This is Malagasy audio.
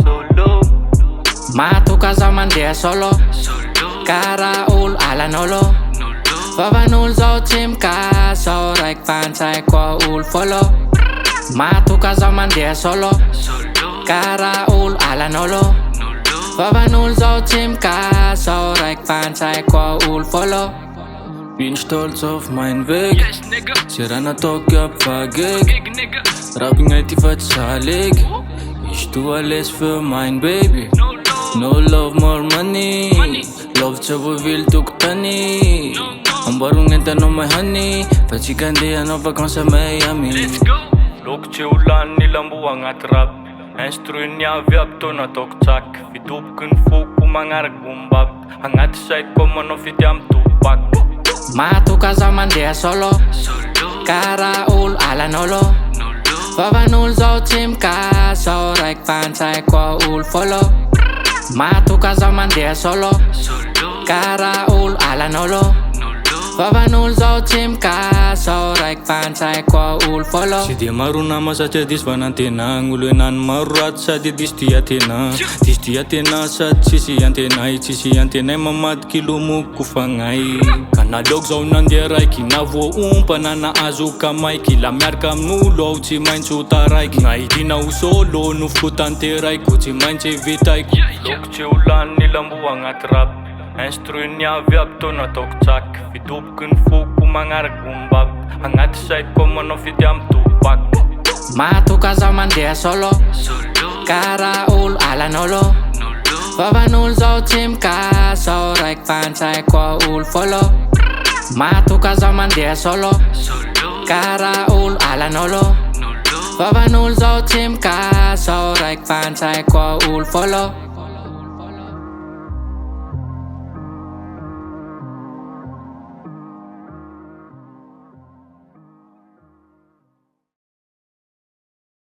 Solo. Matuka zao mandeha solo kara olo alan'olo vavan'olo zao tsy mikasa raiky fantsaiko olo folo. Matuka zao mandeha solo kara olo alan'olo vavan'olo zao tsy mikasa raiky fantsaiko olo folo. Bin stolz auf mein Weg, Yes, nigga. sie rennen Tag ab Vergeg. Gig, nigga. Rapping uit die verzalig, ich tu alles für mein Baby. No love. No love, more money. Love trouble will tuktani. Ang barong enta no my honey. Patsikandihan no vakansa Miami. Let's go. Lokotse ulan nilambuang at rap. Instruin niya viap to na tokchak. Fitupkin fuku mangarak bumbap. Hangat side ko mano fitiam tupak. Matuka zao mandeha solo kara olo alan'olo vavan'olo zao tsy mikasa raiky fantsaiko olo folo. Matuka zao mandeha solo kara olo alan'olo vavan'olo zao tsy mikasa raiky fantsaiko olo folo. Tsy de maro nama satria diso vanantena. Gn'olo enany maro raty sady diso tia tena. Diso tia tena sady tsisy antenay. Tsisy antenay mamadiky lomoko fagnay. Ka nalaoko zao nandeha raiky na voaompana na azo kamaiky. La miaraka amin'olo aho tsy maintsy ho taraiky. Na idina ho solo nofoko tanteraiko tsy maintsy evitaiko. Lokotse ulan nilamboa agnaty rap. Instruin niavy aby to nataoko tsak. Fitopikiny foko mangarak bumbap. Agnaty side ko manao fity amy topak. Matuka zao mandeha solo kara olo alan'olo vavan'olo zao tsy mikasa raiky fantsaiko olo folo. Matuka zao mandeha solo kara olo alan'olo vavan'olo zao tsy mikasa raiky fantsaiko olo folo.